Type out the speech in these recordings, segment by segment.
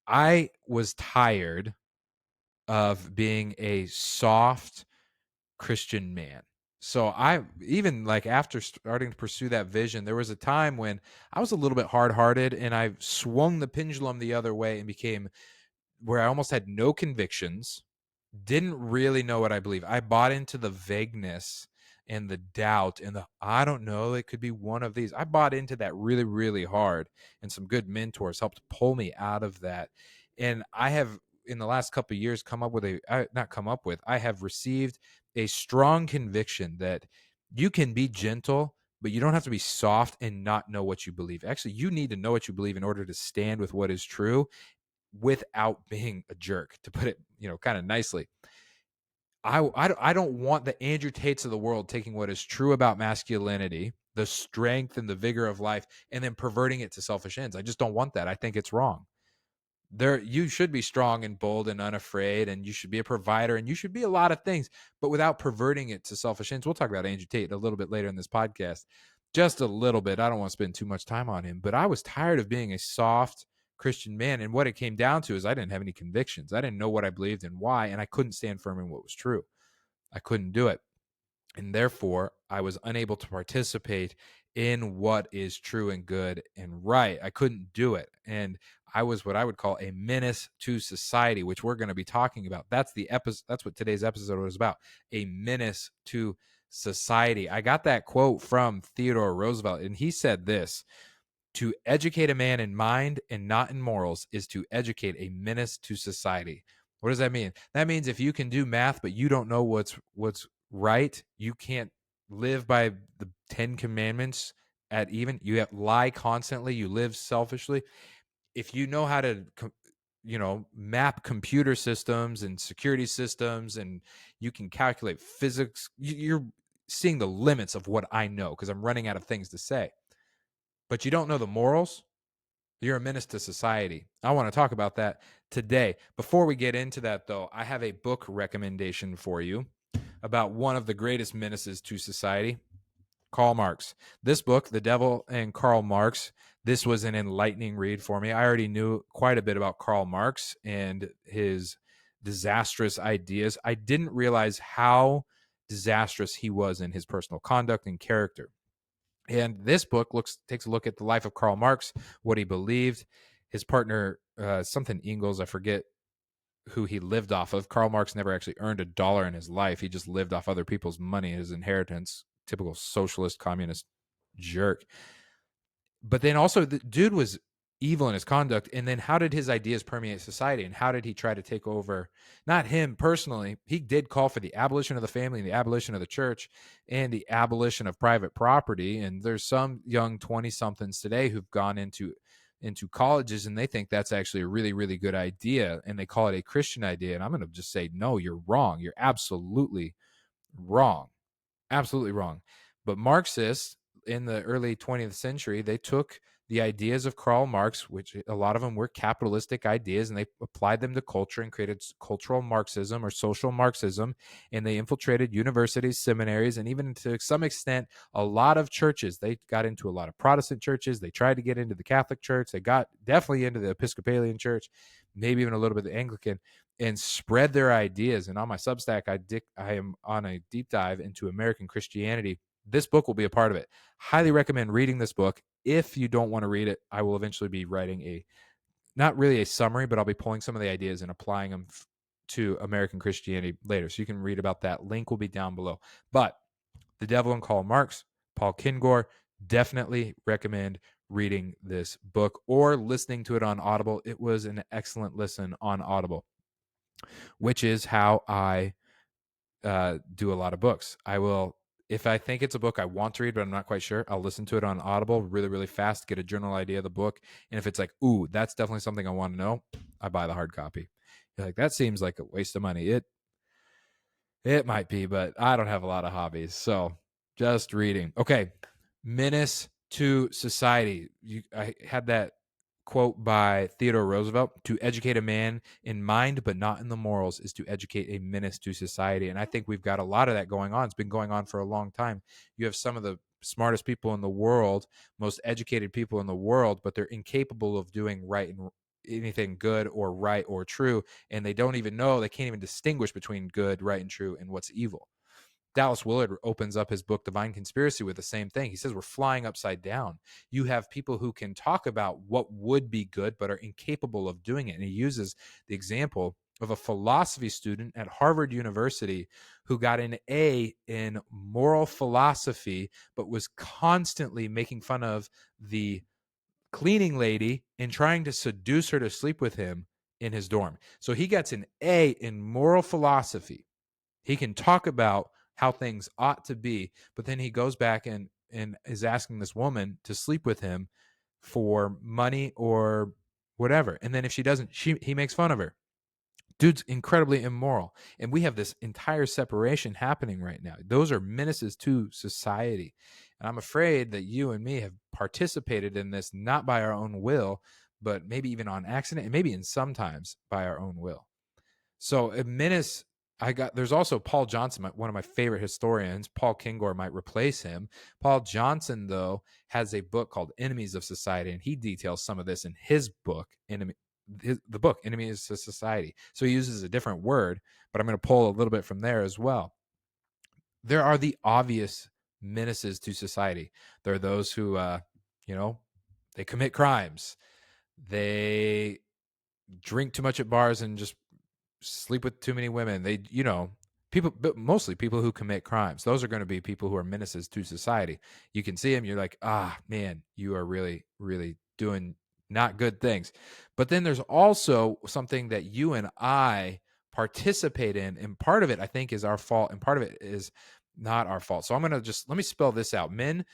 I was tired of being a soft Christian man. So I even like after starting to pursue that vision, there was a time when I was a little bit hard-hearted and I swung the pendulum the other way and became where I almost had no convictions, didn't really know what I believe. I bought into the vagueness and the doubt and the I don't know, it could be one of these. I bought into that really, really hard, and some good mentors helped pull me out of that. And I have in the last couple of years come up with not come up with, I have received a strong conviction that you can be gentle, but you don't have to be soft and not know what you believe. Actually, you need to know what you believe in order to stand with what is true without being a jerk, to put it, kind of nicely. I don't want the Andrew Tates of the world taking what is true about masculinity, the strength and the vigor of life, and then perverting it to selfish ends. I just don't want that. I think it's wrong. You should be strong and bold and unafraid, and you should be a provider, and you should be a lot of things, but without perverting it to selfish ends. We'll talk about Andrew Tate a little bit later in this podcast, just a little bit. I don't want to spend too much time on him, but I was tired of being a soft Christian man, and what it came down to is I didn't have any convictions. I didn't know what I believed and why, and I couldn't stand firm in what was true. I couldn't do it. And therefore, I was unable to participate in what is true and good and right. I couldn't do it. And I was what I would call a menace to society, which we're going to be talking about. That's the episode. That's what today's episode was about. A menace to society. I got that quote from Theodore Roosevelt, and he said this: to educate a man in mind and not in morals is to educate a menace to society. What does that mean? That means if you can do math but you don't know what's right, you can't live by the 10 commandments at even. You have lie constantly, you live selfishly. If you know how to map computer systems and security systems, and you can calculate physics, you're seeing the limits of what I know because I'm running out of things to say. But you don't know the morals, you're a menace to society. I want to talk about that today. Before we get into that, though, I have a book recommendation for you about one of the greatest menaces to society, Karl Marx. This book, The Devil and Karl Marx, this was an enlightening read for me. I already knew quite a bit about Karl Marx and his disastrous ideas. I didn't realize how disastrous he was in his personal conduct and character. And this book takes a look at the life of Karl Marx, what he believed, his partner, something Ingalls, I forget who he lived off of. Karl Marx never actually earned a dollar in his life. He just lived off other people's money, his inheritance, typical socialist, communist jerk. But then also the dude was evil in his conduct. And then how did his ideas permeate society? And how did he try to take over? Not him personally. He did call for the abolition of the family and the abolition of the church and the abolition of private property. And there's some young 20 somethings today who've gone into colleges and they think that's actually a really, really good idea. And they call it a Christian idea. And I'm going to just say, no, you're wrong. You're absolutely wrong. Absolutely wrong. But Marxists in the early 20th century, they took the ideas of Karl Marx, which a lot of them were capitalistic ideas, and they applied them to culture and created cultural Marxism or social Marxism. And they infiltrated universities, seminaries, and even to some extent, a lot of churches. They got into a lot of Protestant churches. They tried to get into the Catholic Church. They got definitely into the Episcopalian Church, maybe even a little bit of the Anglican, and spread their ideas. And on my Substack, I am on a deep dive into American Christianity. This book will be a part of it. Highly recommend reading this book. If you don't want to read it, I will eventually be writing not really a summary, but I'll be pulling some of the ideas and applying them to American Christianity later. So you can read about that. Link will be down below. But The Devil and Karl Marx, Paul Kingor, definitely recommend reading this book or listening to it on Audible. It was an excellent listen on Audible, which is how I do a lot of books. I will, if I think it's a book I want to read, but I'm not quite sure, I'll listen to it on Audible really, really fast, get a general idea of the book. And if it's like, ooh, that's definitely something I want to know, I buy the hard copy. You're like, that seems like a waste of money. It might be, but I don't have a lot of hobbies. So just reading. Okay. Menace to society. I had that quote by Theodore Roosevelt: to educate a man in mind but not in the morals is to educate a menace to society. And I think we've got a lot of that going on. It's been going on for a long time. You have some of the smartest people in the world, most educated people in the world, but they're incapable of doing right anything good or right or true, and they don't even know, they can't even distinguish between good, right, and true and what's evil. Dallas Willard opens up his book Divine Conspiracy with the same thing. He says we're flying upside down. You have people who can talk about what would be good but are incapable of doing it. And he uses the example of a philosophy student at Harvard University who got an A in moral philosophy but was constantly making fun of the cleaning lady and trying to seduce her to sleep with him in his dorm. So he gets an A in moral philosophy. He can talk about how things ought to be, but then he goes back and is asking this woman to sleep with him for money or whatever. And then if she doesn't, he makes fun of her. Dude's incredibly immoral. And we have this entire separation happening right now. Those are menaces to society. And I'm afraid that you and me have participated in this not by our own will, but maybe even on accident, and maybe in sometimes by our own will. So at Menace, there's also Paul Johnson, one of my favorite historians. Paul Kingor might replace him. Paul Johnson, though, has a book called Enemies of Society, and he details some of this in his book, the book Enemies of Society. So he uses a different word, but I'm going to pull a little bit from there as well. There are the obvious menaces to society. There are those who, they commit crimes. They drink too much at bars and just sleep with too many women. People, but mostly people who commit crimes. Those are going to be people who are menaces to society. You can see them. You're like, man, you are really, really doing not good things. But then there's also something that you and I participate in. And part of it, I think, is our fault. And part of it is not our fault. So I'm going to let me spell this out. Men,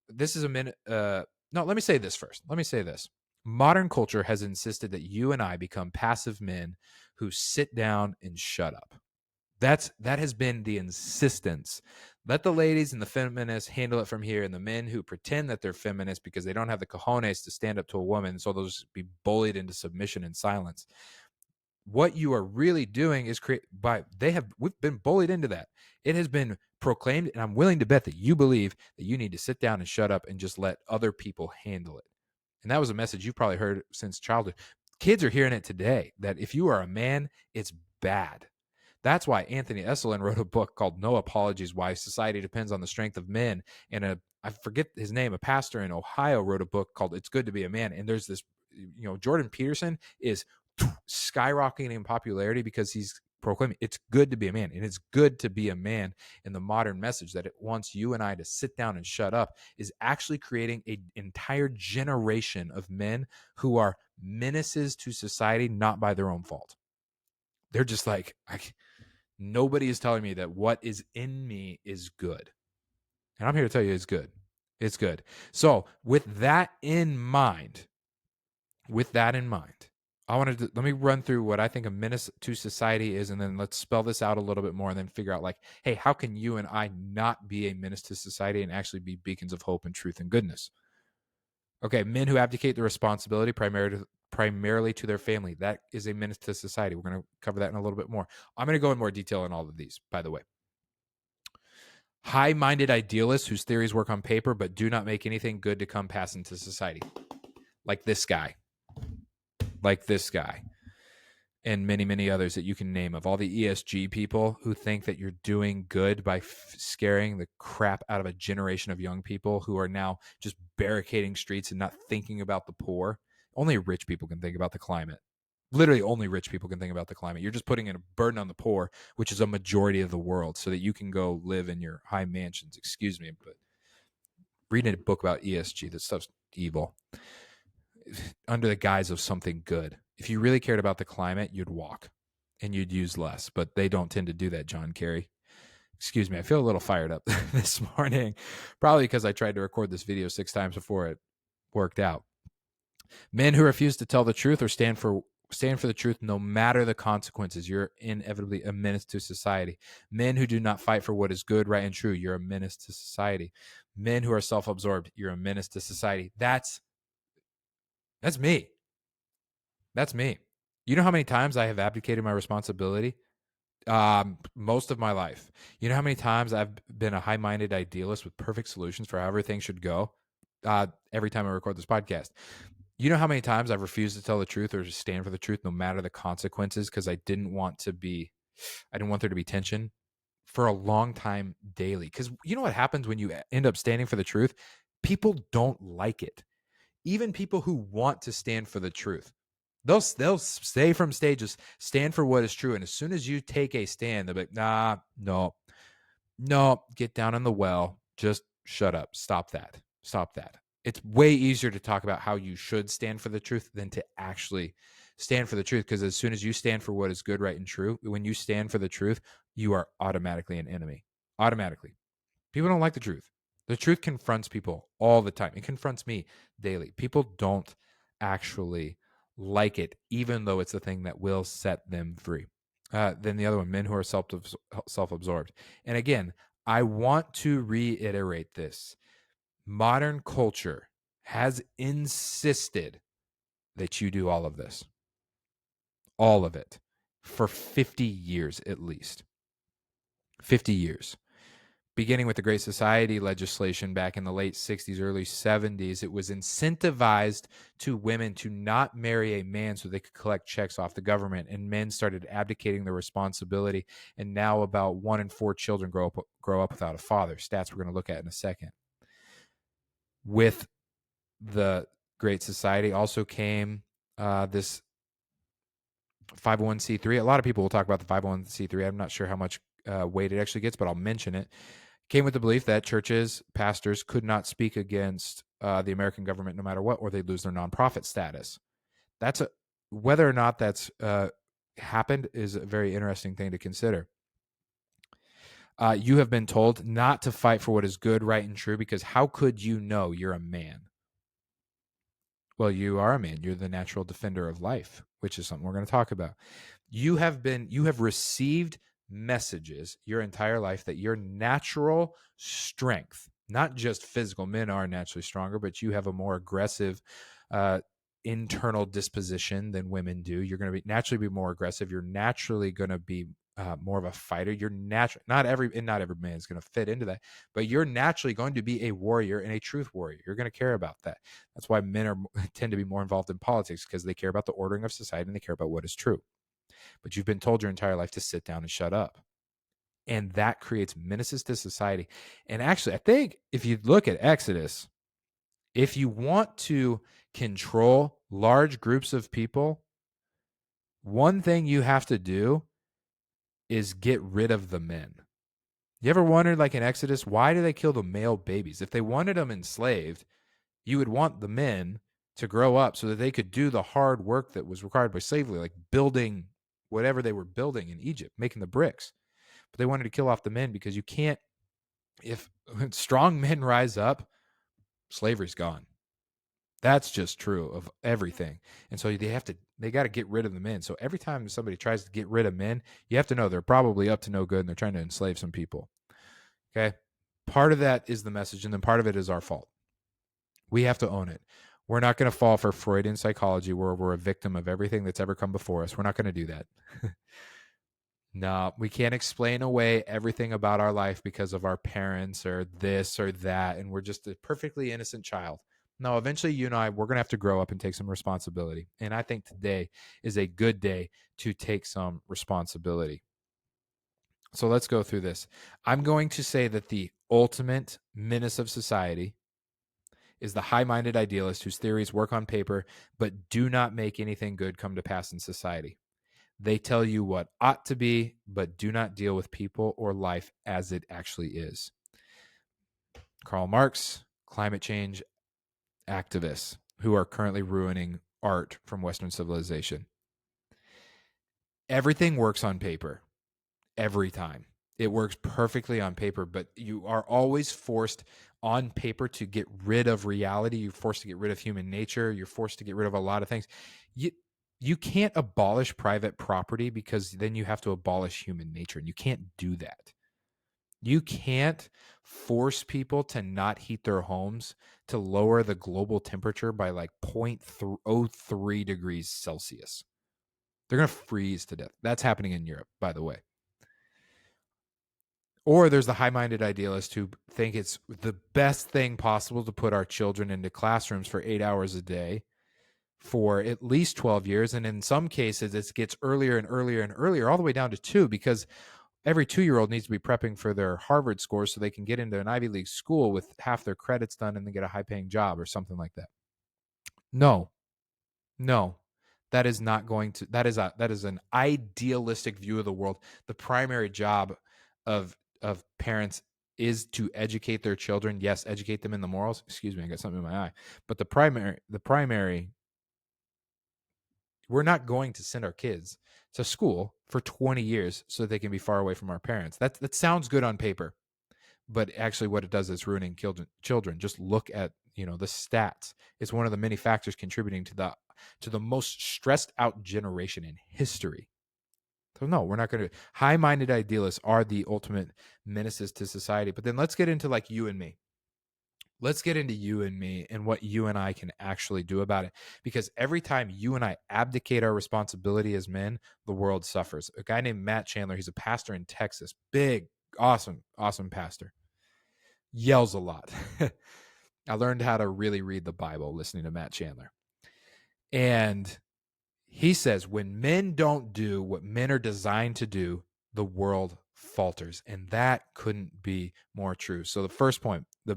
this is a men. No, let me say this first. Let me say this. Modern culture has insisted that you and I become passive men who sit down and shut up. That has been the insistence. Let the ladies and the feminists handle it from here, and the men who pretend that they're feminists because they don't have the cojones to stand up to a woman, so they'll just be bullied into submission and silence. What you are really doing is we've been bullied into that. It has been proclaimed, and I'm willing to bet that you believe that you need to sit down and shut up and just let other people handle it. And that was a message you've probably heard since childhood. Kids are hearing it today, that if you are a man, it's bad. That's why Anthony Esolen wrote a book called No Apologies, Why Society Depends on the Strength of Men. And I forget his name, a pastor in Ohio wrote a book called It's Good to Be a Man. And there's this, Jordan Peterson is skyrocketing in popularity because he's proclaiming it's good to be a man. And it's good to be a man in the modern message that it wants you and I to sit down and shut up is actually creating an entire generation of men who are menaces to society, not by their own fault. They're just like, nobody is telling me that what is in me is good. And I'm here to tell you it's good. It's good. So with that in mind, let me run through what I think a menace to society is, and then let's spell this out a little bit more and then figure out like, hey, how can you and I not be a menace to society and actually be beacons of hope and truth and goodness? Okay, men who abdicate the responsibility primarily to their family. That is a menace to society. We're going to cover that in a little bit more. I'm going to go in more detail on all of these, by the way. High-minded idealists whose theories work on paper but do not make anything good to come pass into society. Like this guy. And many, many others that you can name, of all the ESG people who think that you're doing good by scaring the crap out of a generation of young people who are now just barricading streets and not thinking about the poor. Only rich people can think about the climate. Literally only rich people can think about the climate. You're just putting in a burden on the poor, which is a majority of the world, so that you can go live in your high mansions. Excuse me, but reading a book about ESG, this stuff's evil. Under the guise of something good. If you really cared about the climate, you'd walk and you'd use less, but they don't tend to do that, John Kerry. Excuse me, I feel a little fired up this morning, probably because I tried to record this video 6 times before it worked out. Men who refuse to tell the truth or stand for the truth no matter the consequences, you're inevitably a menace to society. Men who do not fight for what is good, right, and true, you're a menace to society. Men who are self-absorbed, you're a menace to society. That's me. That's me. You know how many times I have abdicated my responsibility? Most of my life. You know how many times I've been a high-minded idealist with perfect solutions for how everything should go? Every time I record this podcast. You know how many times I've refused to tell the truth or to stand for the truth no matter the consequences because I didn't want there to be tension for a long time daily. Because you know what happens when you end up standing for the truth? People don't like it. Even people who want to stand for the truth. They'll stay from stages, stand for what is true. And as soon as you take a stand, they'll be like, nah, no, no, get down in the well. Just shut up. Stop that. Stop that. It's way easier to talk about how you should stand for the truth than to actually stand for the truth. Because as soon as you stand for what is good, right, and true, when you stand for the truth, you are automatically an enemy. Automatically. People don't like the truth. The truth confronts people all the time. It confronts me daily. People don't actually like it, even though it's the thing that will set them free. Then the other one, men who are self-absorbed. And again, I want to reiterate this. Modern culture has insisted that you do all of this, all of it, for 50 years at least. 50 years. Beginning with the Great Society legislation back in the late 60s, early 70s, it was incentivized to women to not marry a man so they could collect checks off the government. And men started abdicating their responsibility. And now about 1 in 4 children grow up without a father. Stats we're going to look at in a second. With the Great Society also came this 501c3. A lot of people will talk about the 501c3. I'm not sure how much weight it actually gets, but I'll mention it. Came with the belief that churches, pastors could not speak against the American government no matter what, or they'd lose their nonprofit status. Whether or not that's happened is a very interesting thing to consider. You have been told not to fight for what is good, right, and true, because how could you know you're a man? Well, you are a man. You're the natural defender of life, which is something we're going to talk about. You have received messages your entire life that your natural strength, not just physical, men are naturally stronger, but you have a more aggressive internal disposition than women do. You're going to naturally be more aggressive. You're naturally going to be more of a fighter. You're natural. Not every man is going to fit into that, but you're naturally going to be a warrior and a truth warrior. You're going to care about that. That's why men tend to be more involved in politics, because they care about the ordering of society and they care about what is true. But you've been told your entire life to sit down and shut up. And that creates menaces to society. And actually, I think if you look at Exodus, if you want to control large groups of people, one thing you have to do is get rid of the men. You ever wondered, like in Exodus, why do they kill the male babies? If they wanted them enslaved, you would want the men to grow up so that they could do the hard work that was required by slavery, like building whatever they were building in Egypt, making the bricks. But they wanted to kill off the men because you can't, if strong men rise up, slavery's gone. That's just true of everything. And so they got to get rid of the men. So every time somebody tries to get rid of men, you have to know they're probably up to no good and they're trying to enslave some people. Okay. Part of that is the message, and then part of it is our fault. We have to own it. We're not going to fall for Freudian psychology where we're a victim of everything that's ever come before us. We're not going to do that. No, we can't explain away everything about our life because of our parents or this or that, and we're just a perfectly innocent child. No, eventually you and I, we're going to have to grow up and take some responsibility. And I think today is a good day to take some responsibility. So let's go through this. I'm going to say that the ultimate menace of society is the high-minded idealist whose theories work on paper but do not make anything good come to pass in society. They tell you what ought to be, but do not deal with people or life as it actually is. Karl Marx, climate change activists who are currently ruining art from Western civilization. Everything works on paper. Every time. It works perfectly on paper, but you are always forced on paper to get rid of reality. You're forced to get rid of human nature. You're forced to get rid of a lot of things. You can't abolish private property because then you have to abolish human nature, and you can't do that. You can't force people to not heat their homes to lower the global temperature by like 0.03 degrees Celsius. They're going to freeze to death. That's happening in Europe, by the way. Or there's the high-minded idealists who think it's the best thing possible to put our children into classrooms for 8 hours a day for at least 12 years. And in some cases, it gets earlier and earlier and earlier, all the way down to 2, because every 2-year-old needs to be prepping for their Harvard scores so they can get into an Ivy League school with half their credits done and then get a high paying job or something like that. No, no, that is not going to, that is an idealistic view of the world. The primary job of parents is to educate their children. Yes, educate them in the morals. Excuse me, I got something in my eye. But the primary, we're not going to send our kids to school for 20 years so they can be far away from our parents. That sounds good on paper, but actually what it does is ruining children. Just look at, the stats. It's one of the many factors contributing to the most stressed out generation in history. So no, we're not going to. High-minded idealists are the ultimate menaces to society. But then let's get into like you and me. Let's get into you and me and what you and I can actually do about it. Because every time you and I abdicate our responsibility as men, the world suffers. A guy named Matt Chandler, he's a pastor in Texas. Big, awesome, awesome pastor. Yells a lot. I learned how to really read the Bible listening to Matt Chandler. And he says, when men don't do what men are designed to do, the world falters. And that couldn't be more true. So the first point, the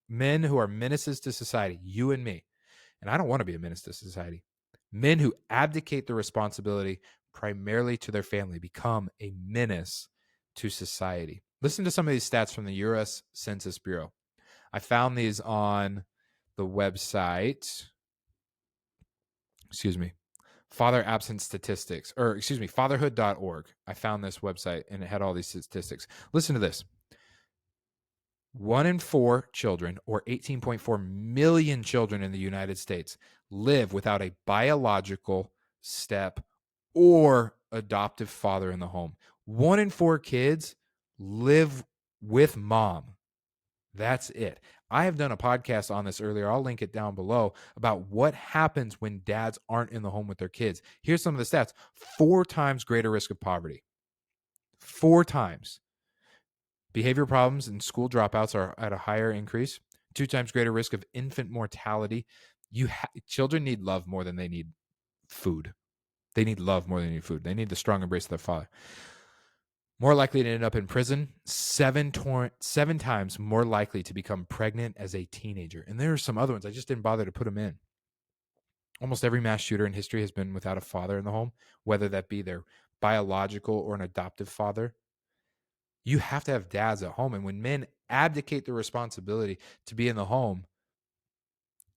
men who are menaces to society, you and me, and I don't want to be a menace to society, men who abdicate the responsibility primarily to their family become a menace to society. Listen to some of these stats from the U.S. Census Bureau. I found these on the website, Father Absent Statistics, fatherhood.org. I found this website and it had all these statistics. Listen to this. 1 in 4 children, or 18.4 million children in the United States, live without a biological step or adoptive father in the home. 1 in 4 kids live with mom. That's it. I have done a podcast on this earlier. I'll link it down below about what happens when dads aren't in the home with their kids. Here's some of the stats. 4 times greater risk of poverty. 4 times. Behavior problems and school dropouts are at a higher increase. 2 times greater risk of infant mortality. Children need love more than they need food. They need love more than they need food. They need the strong embrace of their father. More likely to end up in prison, 7 times more likely to become pregnant as a teenager. And there are some other ones. I just didn't bother to put them in. Almost every mass shooter in history has been without a father in the home, whether that be their biological or an adoptive father. You have to have dads at home. And when men abdicate the responsibility to be in the home,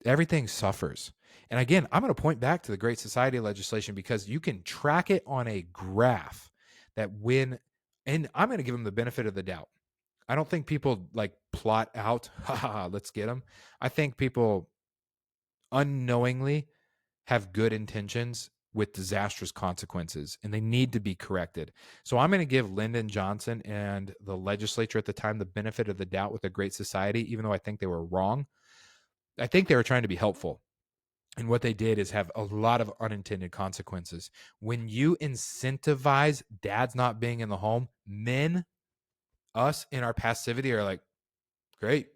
everything suffers. And again, I'm going to point back to the Great Society legislation because you can track it on a graph that and I'm going to give them the benefit of the doubt. I don't think people like plot out, let's get them. I think people unknowingly have good intentions with disastrous consequences, and they need to be corrected. So I'm going to give Lyndon Johnson and the legislature at the time the benefit of the doubt with the Great Society, even though I think they were wrong. I think they were trying to be helpful. And what they did is have a lot of unintended consequences. When you incentivize dads not being in the home, men, us in our passivity are like, great.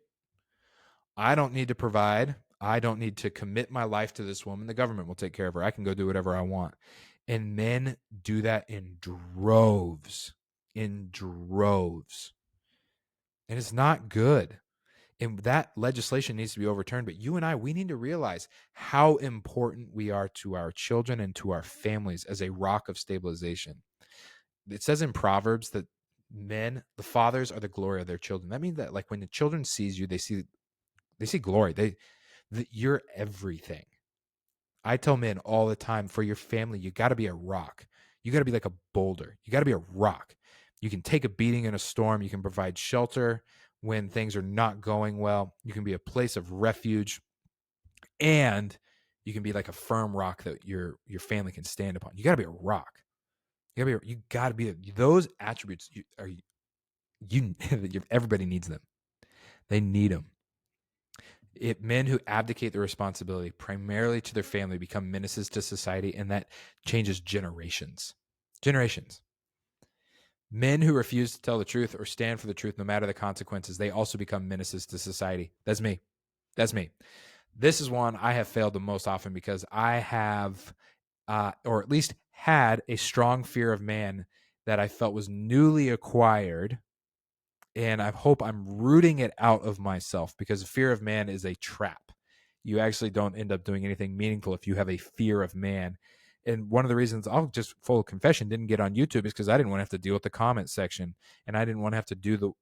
I don't need to provide. I don't need to commit my life to this woman. The government will take care of her. I can go do whatever I want. And men do that in droves, And it's not good. And that legislation needs to be overturned. But you and I, we need to realize how important we are to our children and to our families as a rock of stabilization. It says in Proverbs that the fathers are the glory of their children. That means that like when the children sees you, they see glory. You're everything. I tell men all the time, for your family, you got to be a rock. You got to be like a boulder. You got to be a rock. You can take a beating in a storm. You can provide shelter when things are not going well. You can be a place of refuge, and you can be like a firm rock that your family can stand upon. You got to be a rock. You got to be those attributes. Everybody needs them. They need them. Men who abdicate their responsibility primarily to their family become menaces to society, and that changes generations. Men who refuse to tell the truth or stand for the truth, no matter the consequences, they also become menaces to society. That's me. This is one I have failed the most often because I have, or at least had, a strong fear of man that I felt was newly acquired. And I hope I'm rooting it out of myself, because fear of man is a trap. You actually don't end up doing anything meaningful if you have a fear of man. And one of the reasons, I'll just full confession, didn't get on YouTube is because I didn't want to have to deal with the comment section, and I didn't want to have to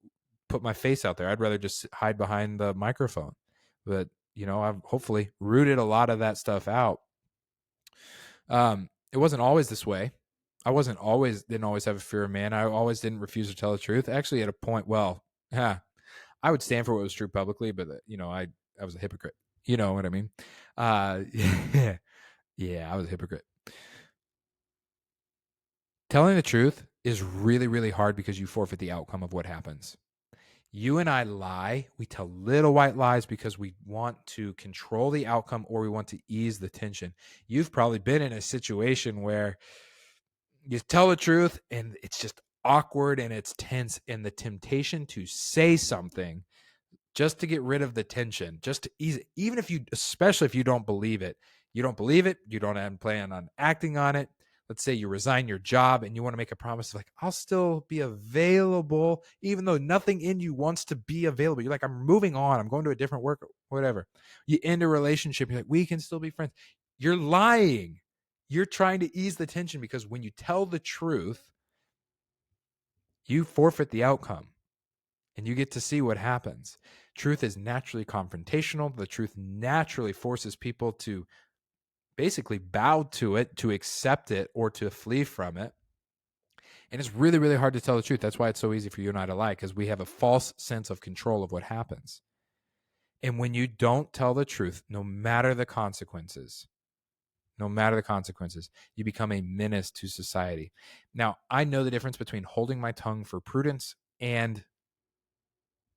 put my face out there. I'd rather just hide behind the microphone. But I've hopefully rooted a lot of that stuff out. It wasn't always this way. I didn't always have a fear of man. I always didn't refuse to tell the truth. Actually, at a point, I would stand for what was true publicly, but I was a hypocrite. You know what I mean? Yeah, yeah, I was a hypocrite. Telling the truth is really, really hard because you forfeit the outcome of what happens. You and I lie. We tell little white lies because we want to control the outcome, or we want to ease the tension. You've probably been in a situation where you tell the truth and it's just awkward and it's tense, and the temptation to say something just to get rid of the tension, just to ease it, even if especially if you don't believe it. You don't believe it, you don't plan on acting on it. Let's say you resign your job and you want to make a promise of, like, I'll still be available, even though nothing in you wants to be available. You're like, I'm moving on, I'm going to a different work, whatever. You end a relationship, you're like, we can still be friends. You're lying. You're trying to ease the tension, because when you tell the truth, you forfeit the outcome and you get to see what happens. Truth is naturally confrontational. The truth naturally forces people to basically bow to it, to accept it, or to flee from it. And it's really, really hard to tell the truth. That's why it's so easy for you and I to lie, because we have a false sense of control of what happens. And when you don't tell the truth, no matter the consequences, you become a menace to society. Now, I know the difference between holding my tongue for prudence and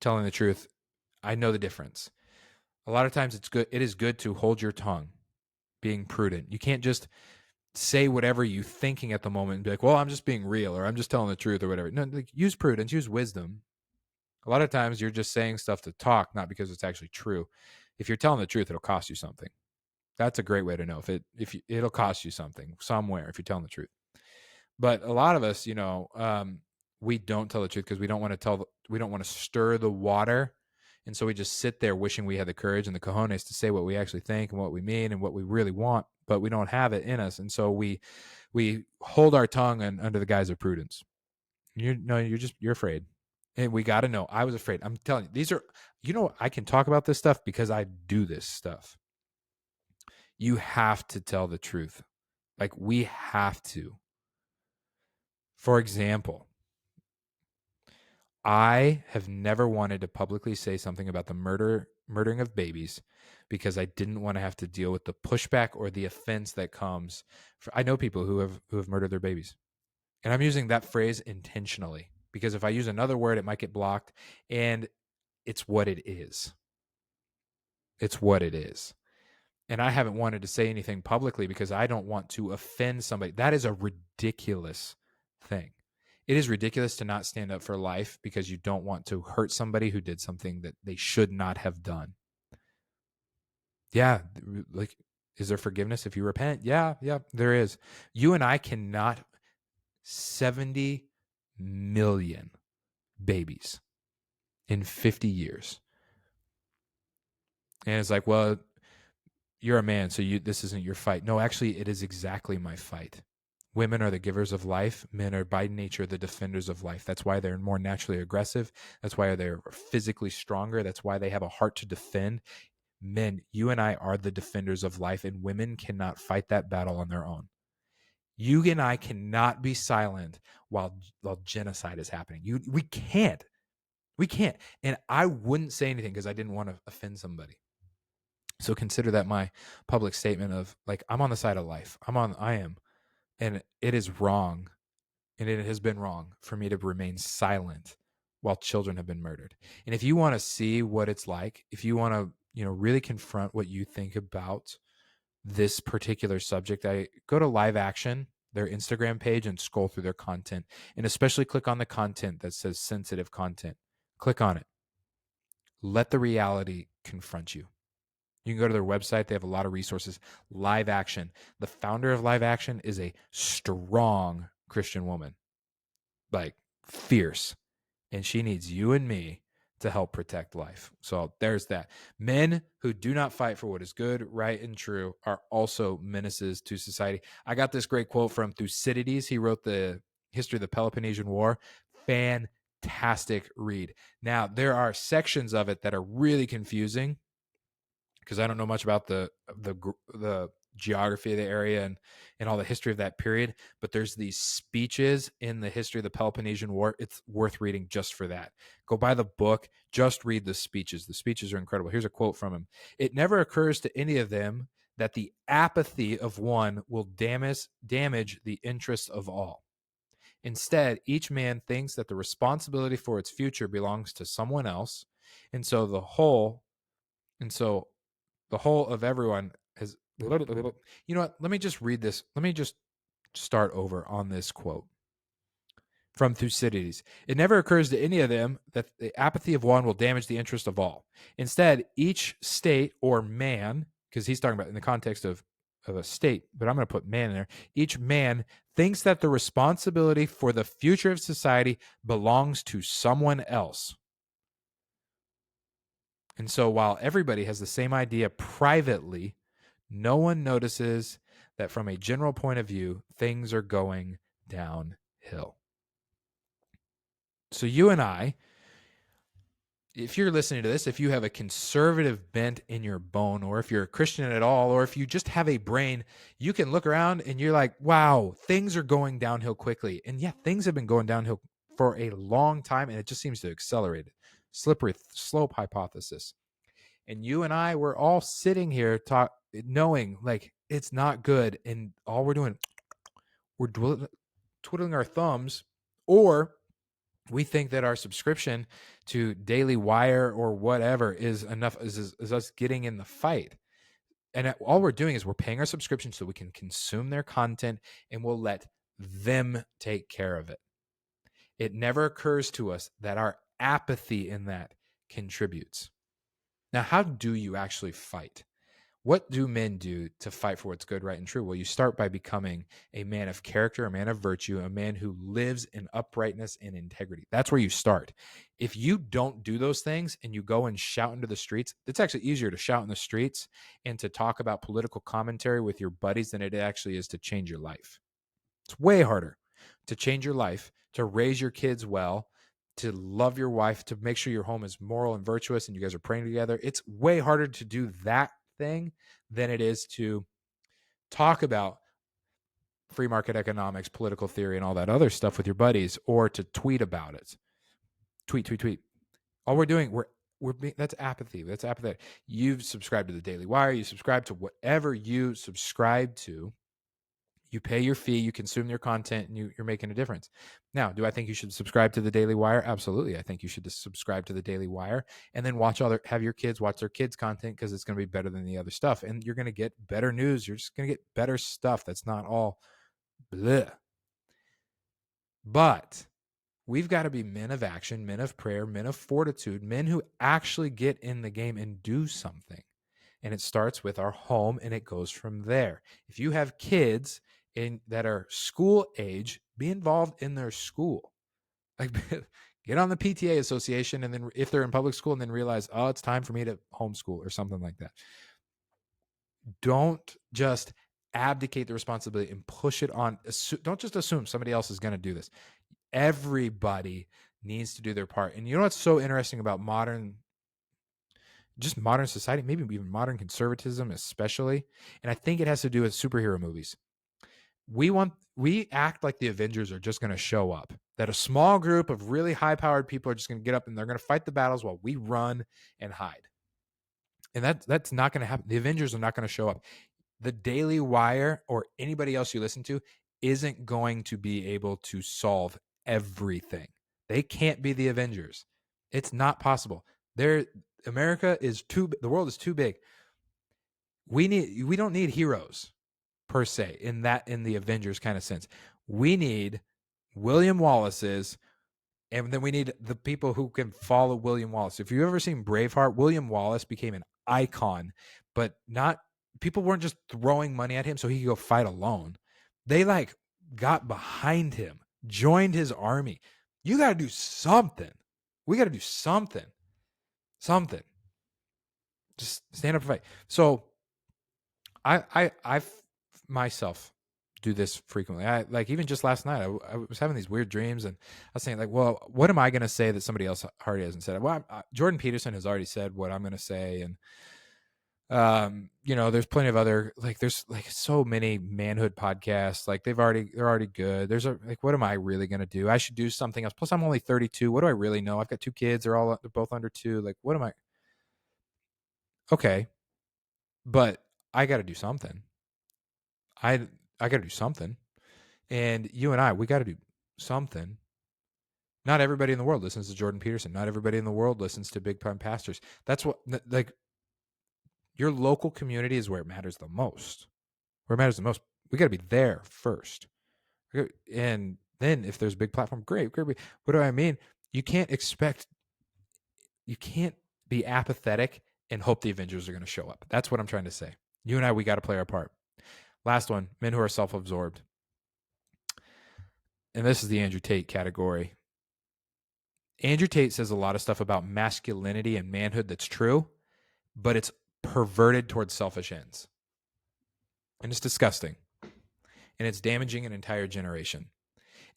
telling the truth. I know the difference. A lot of times it is good to hold your tongue, being prudent. You can't just say whatever you're thinking at the moment and be like, well, I'm just being real, or I'm just telling the truth, or whatever. No, like, use prudence, use wisdom. A lot of times you're just saying stuff to talk, not because it's actually true. If you're telling the truth, it'll cost you something. That's a great way to know it'll cost you something somewhere if you're telling the truth. But a lot of us, we don't tell the truth because we don't want to stir the water. And so we just sit there wishing we had the courage and the cojones to say what we actually think and what we mean and what we really want, but we don't have it in us. And so we hold our tongue under the guise of prudence. You're afraid. And we got to know. I was afraid. I'm telling you, I can talk about this stuff because I do this stuff. You have to tell the truth. Like, we have to. For example, I have never wanted to publicly say something about the murdering of babies because I didn't want to have to deal with the pushback or the offense that comes. I know people who have murdered their babies. And I'm using that phrase intentionally, because if I use another word, it might get blocked. And it's what it is. It's what it is. And I haven't wanted to say anything publicly because I don't want to offend somebody. That is a ridiculous thing. It is ridiculous to not stand up for life because you don't want to hurt somebody who did something that they should not have done. Yeah, like, is there forgiveness if you repent? Yeah, there is. You and I cannot. 70 million babies in 50 years. And it's like, well, you're a man, so this isn't your fight. No, actually, it is exactly my fight. Women are the givers of life. Men are by nature the defenders of life. That's why they're more naturally aggressive. That's why they're physically stronger. That's why they have a heart to defend. Men, you and I are the defenders of life, and women cannot fight that battle on their own. You and I cannot be silent while genocide is happening. We can't. We can't. And I wouldn't say anything because I didn't want to offend somebody. So consider that my public statement of, like, I'm on the side of life. I am. And it is wrong. And it has been wrong for me to remain silent while children have been murdered. And if you want to see what it's like, if you want to, really confront what you think about this particular subject, I go to Live Action, their Instagram page, and scroll through their content, and especially click on the content that says sensitive content. Click on it. Let the reality confront you. You can go to their website. They have a lot of resources. Live Action. The founder of Live Action is a strong Christian woman, like fierce. And she needs you and me to help protect life. So there's that. Men who do not fight for what is good, right, and true are also menaces to society. I got this great quote from Thucydides. He wrote the history of the Peloponnesian War. Fantastic read. Now, there are sections of it that are really confusing because I don't know much about the geography of the area and all the history of that period. But there's these speeches in the history of the Peloponnesian War. It's worth reading just for that. Go buy the book. Just read the speeches. The speeches are incredible. Here's a quote from him. It never occurs to any of them that the apathy of one will damage the interests of all. Instead, each man thinks that the responsibility for its future belongs to someone else, and so the whole of everyone has. You know what? Let me just read this. Let me just start over on this quote from Thucydides. It never occurs to any of them that the apathy of one will damage the interest of all. Instead, each state or man, because he's talking about in the context of a state, but I'm going to put man in there. Each man thinks that the responsibility for the future of society belongs to someone else. And so while everybody has the same idea privately, no one notices that from a general point of view, things are going downhill. So you and I, if you're listening to this, if you have a conservative bent in your bone, or if you're a Christian at all, or if you just have a brain, you can look around and you're like, wow, things are going downhill quickly. And yeah, things have been going downhill for a long time, and it just seems to accelerate it. Slippery slope hypothesis. And you and I were all sitting here knowing like it's not good, and all we're doing, we're twiddling our thumbs, or we think that our subscription to Daily Wire or whatever is enough, is us getting in the fight. And all we're doing is we're paying our subscription so we can consume their content, and we'll let them take care of it. It never occurs to us that our apathy in that contributes. Now, how do you actually fight? What do men do to fight for what's good, right, and true? Well, you start by becoming a man of character, a man of virtue, a man who lives in uprightness and integrity. That's where you start. If you don't do those things and you go and shout into the streets, it's actually easier to shout in the streets and to talk about political commentary with your buddies than it actually is to change your life. It's way harder to change your life, to raise your kids well, to love your wife, to make sure your home is moral and virtuous and you guys are praying together. It's way harder to do that thing than it is to talk about free market economics, political theory, and all that other stuff with your buddies, or to tweet about it. Tweet. All we're doing, that's apathy. That's apathetic. You've subscribed to the Daily Wire. You subscribe to whatever you subscribe to. You pay your fee, you consume their content, and you're making a difference. Now, do I think you should subscribe to the Daily Wire? Absolutely. I think you should just subscribe to the Daily Wire and then have your kids watch their kids' content, because it's going to be better than the other stuff. And you're going to get better news. You're just going to get better stuff. That's not all bleh. But we've got to be men of action, men of prayer, men of fortitude, men who actually get in the game and do something. And it starts with our home, and it goes from there. If you have kids that are school age, be involved in their school. Like, get on the PTA association, and then if they're in public school, and then realize, oh, it's time for me to homeschool or something like that. Don't just abdicate the responsibility and push it on. Don't just assume somebody else is going to do this. Everybody needs to do their part. And you know what's so interesting about modern society, maybe even modern conservatism especially, and I think it has to do with superhero movies. We act like the Avengers are just going to show up, that a small group of really high-powered people are just going to get up and they're going to fight the battles while we run and hide. And that's not going to happen. The Avengers are not going to show up. The Daily Wire or anybody else you listen to isn't going to be able to solve everything. They can't be the Avengers. It's not possible. America is the world is too big. We don't need heroes per se in the Avengers kind of sense. We need William Wallace's, and then we need the people who can follow William Wallace. If you've ever seen Braveheart, William Wallace became an icon but not people weren't just throwing money at him so he could go fight alone. They like got behind him, joined his army. You got to do something. We got to do something. Something. Just stand up and fight. So I myself do this frequently. I like even just last night, I was having these weird dreams, and I was saying like, well, what am I going to say that somebody else already hasn't said? Well, Jordan Peterson has already said what I'm going to say, and there's plenty of other there's like so many manhood podcasts. Like they're already good. Like, what am I really going to do? I should do something else. Plus, I'm only 32. What do I really know? I've got 2 kids. They're both under 2. Like, what am I? Okay, but I got to do something. I got to do something. And you and we got to do something. Not everybody in the world listens to Jordan Peterson. Not everybody in the world listens to big time pastors. That's what, like, your local community is where it matters the most. Where it matters the most. We got to be there first. And then if there's a big platform, great. What do I mean? You can't be apathetic and hope the Avengers are going to show up. That's what I'm trying to say. You and we got to play our part. Last one, men who are self-absorbed. And this is the Andrew Tate category. Andrew Tate says a lot of stuff about masculinity and manhood that's true, but it's perverted towards selfish ends. And it's disgusting. And it's damaging an entire generation.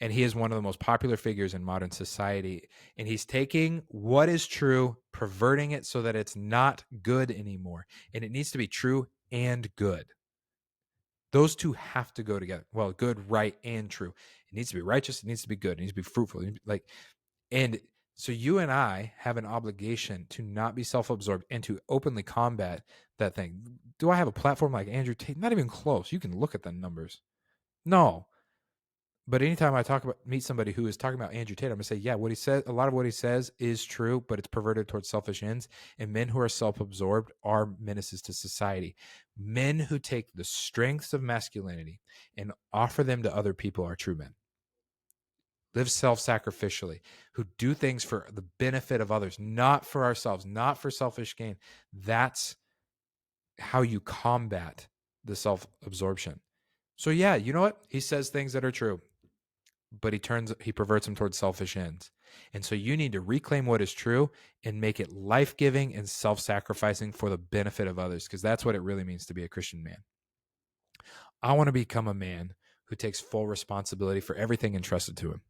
And he is one of the most popular figures in modern society. And he's taking what is true, perverting it so that it's not good anymore. And it needs to be true and good. Those two have to go together. Well, good, right, and true. It needs to be righteous. It needs to be good. It needs to be fruitful. And so you and I have an obligation to not be self-absorbed and to openly combat that thing. Do I have a platform like Andrew Tate? Not even close. You can look at the numbers. No. But anytime I meet somebody who is talking about Andrew Tate, I'm gonna say, yeah, what he says, a lot of what he says is true, but it's perverted towards selfish ends. And men who are self-absorbed are menaces to society. Men who take the strengths of masculinity and offer them to other people are true men. Live self-sacrificially, who do things for the benefit of others, not for ourselves, not for selfish gain. That's how you combat the self-absorption. So yeah, you know what? He says things that are true, but he perverts them towards selfish ends. And so you need to reclaim what is true and make it life-giving and self-sacrificing for the benefit of others, because that's what it really means to be a Christian man. I want to become a man who takes full responsibility for everything entrusted to him.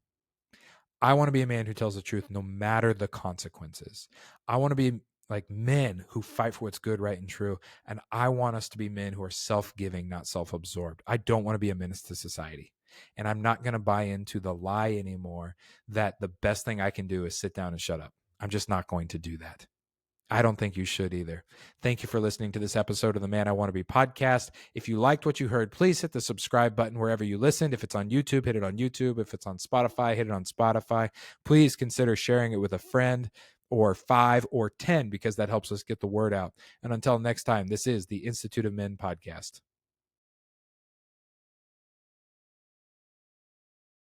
I want to be a man who tells the truth no matter the consequences. I want to be like men who fight for what's good, right, and true. And I want us to be men who are self-giving, not self-absorbed. I don't want to be a menace to society. And I'm not going to buy into the lie anymore that the best thing I can do is sit down and shut up. I'm just not going to do that. I don't think you should either. Thank you for listening to this episode of the Man I Want to Be podcast. If you liked what you heard, please hit the subscribe button wherever you listened. If it's on YouTube, hit it on YouTube. If it's on Spotify, hit it on Spotify. Please consider sharing it with a friend, or 5 or 10, because that helps us get the word out. And until next time, this is the Institute of Men podcast.